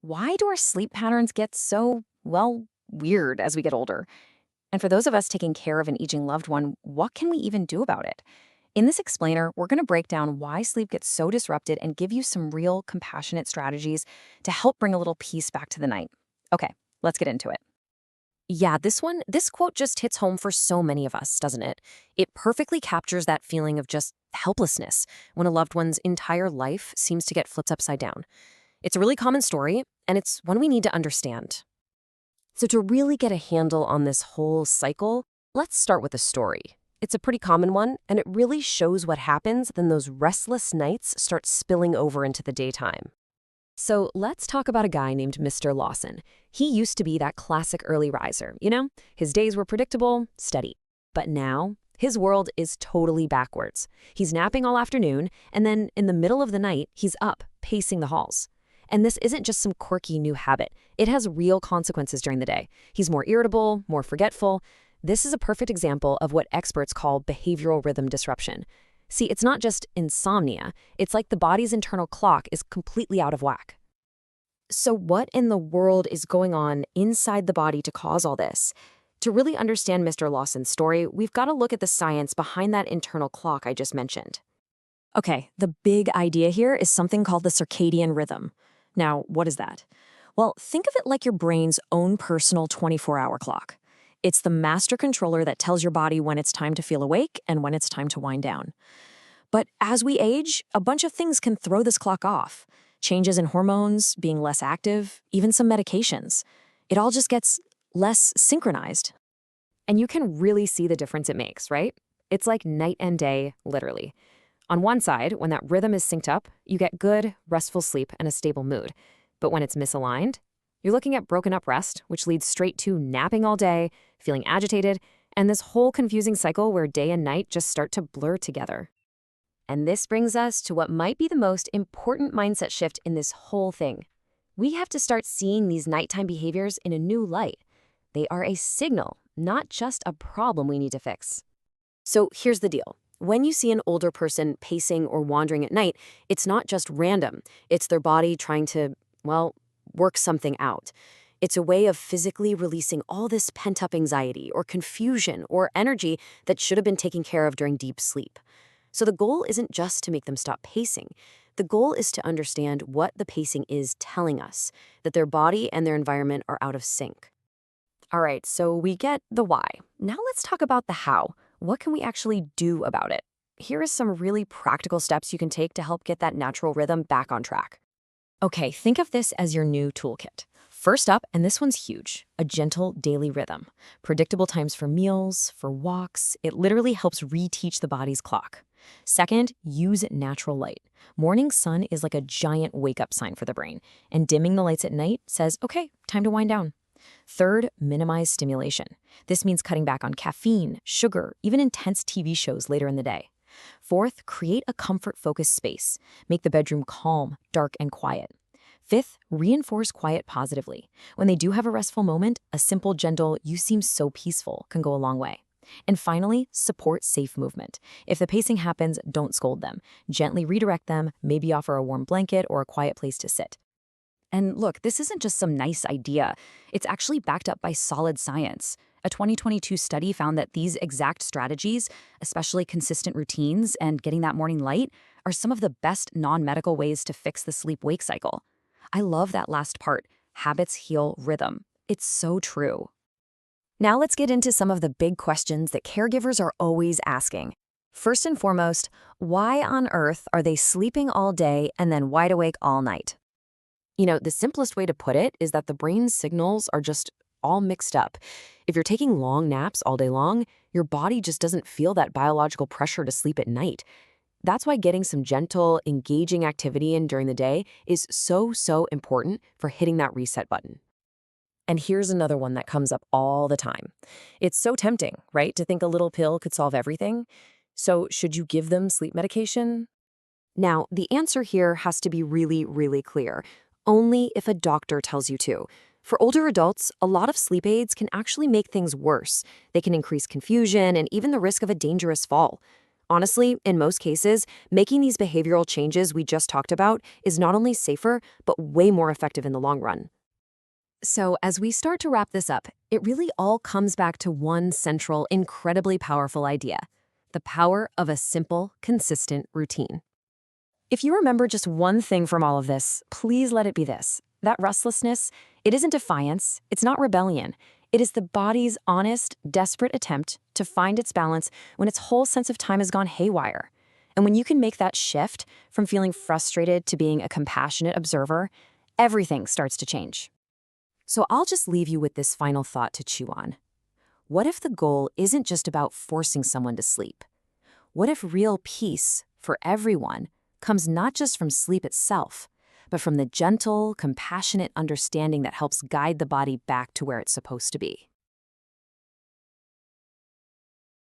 Why do our sleep patterns get so, well, weird as we get older? And for those of us taking care of an aging loved one, what can we even do about it? In this explainer, we're going to break down why sleep gets so disrupted and give you some real compassionate strategies to help bring a little peace back to the night. Okay, let's get into it. Yeah, this quote just hits home for so many of us, doesn't it? It perfectly captures that feeling of just helplessness when a loved one's entire life seems to get flipped upside down. It's a really common story, and it's one we need to understand. So to really get a handle on this whole cycle, let's start with a story. It's a pretty common one, and it really shows what happens when those restless nights start spilling over into the daytime. So let's talk about a guy named Mr. Lawson. He used to be that classic early riser, you know? His days were predictable, steady. But now, his world is totally backwards. He's napping all afternoon, and then in the middle of the night, he's up, pacing the halls. And this isn't just some quirky new habit. It has real consequences during the day. He's more irritable, more forgetful. This is a perfect example of what experts call behavioral rhythm disruption. See, it's not just insomnia. It's like the body's internal clock is completely out of whack. So what in the world is going on inside the body to cause all this? To really understand Mr. Lawson's story, we've got to look at the science behind that internal clock I just mentioned. Okay, the big idea here is something called the circadian rhythm. Now, what is that? Well, think of it like your brain's own personal 24-hour clock. It's the master controller that tells your body when it's time to feel awake and when it's time to wind down. But as we age, a bunch of things can throw this clock off. Changes in hormones, being less active, even some medications. It all just gets less synchronized. And you can really see the difference it makes, right? It's like night and day, literally. On one side, when that rhythm is synced up, you get good, restful sleep and a stable mood. But when it's misaligned, you're looking at broken up rest, which leads straight to napping all day, feeling agitated, and this whole confusing cycle where day and night just start to blur together. And this brings us to what might be the most important mindset shift in this whole thing. We have to start seeing these nighttime behaviors in a new light. They are a signal, not just a problem we need to fix. So here's the deal. When you see an older person pacing or wandering at night, it's not just random. It's their body trying to, well, work something out. It's a way of physically releasing all this pent-up anxiety or confusion or energy that should have been taken care of during deep sleep. So the goal isn't just to make them stop pacing. The goal is to understand what the pacing is telling us, that their body and their environment are out of sync. All right, so we get the why. Now let's talk about the how. What can we actually do about it? Here are some really practical steps you can take to help get that natural rhythm back on track. Okay, think of this as your new toolkit. First up, and this one's huge, a gentle daily rhythm. Predictable times for meals, for walks. It literally helps reteach the body's clock. Second, use natural light. Morning sun is like a giant wake-up sign for the brain, and dimming the lights at night says, okay, time to wind down. Third, minimize stimulation. This means cutting back on caffeine, sugar, even intense TV shows later in the day. Fourth, create a comfort-focused space. Make the bedroom calm, dark, and quiet. Fifth, reinforce quiet positively. When they do have a restful moment, a simple, gentle, "you seem so peaceful" can go a long way. And finally, support safe movement. If the pacing happens, don't scold them. Gently redirect them, maybe offer a warm blanket or a quiet place to sit. And look, this isn't just some nice idea. It's actually backed up by solid science. A 2022 study found that these exact strategies, especially consistent routines and getting that morning light, are some of the best non-medical ways to fix the sleep-wake cycle. I love that last part, habits heal rhythm. It's so true. Now let's get into some of the big questions that caregivers are always asking. First and foremost, why on earth are they sleeping all day and then wide awake all night? You know, the simplest way to put it is that the brain's signals are just all mixed up. If you're taking long naps all day long, your body just doesn't feel that biological pressure to sleep at night. That's why getting some gentle, engaging activity in during the day is so important for hitting that reset button. And here's another one that comes up all the time. It's so tempting, right, to think a little pill could solve everything. So should you give them sleep medication? Now, the answer here has to be really clear. Only if a doctor tells you to. For older adults, a lot of sleep aids can actually make things worse. They can increase confusion and even the risk of a dangerous fall. Honestly, in most cases, making these behavioral changes we just talked about is not only safer, but way more effective in the long run. So, as we start to wrap this up, it really all comes back to one central, incredibly powerful idea: the power of a simple, consistent routine. If you remember just one thing from all of this, please let it be this: that restlessness, it isn't defiance, it's not rebellion. It is the body's honest, desperate attempt to find its balance when its whole sense of time has gone haywire. And when you can make that shift from feeling frustrated to being a compassionate observer, everything starts to change. So I'll just leave you with this final thought to chew on. What if the goal isn't just about forcing someone to sleep? What if real peace for everyone comes not just from sleep itself, but from the gentle, compassionate understanding that helps guide the body back to where it's supposed to be?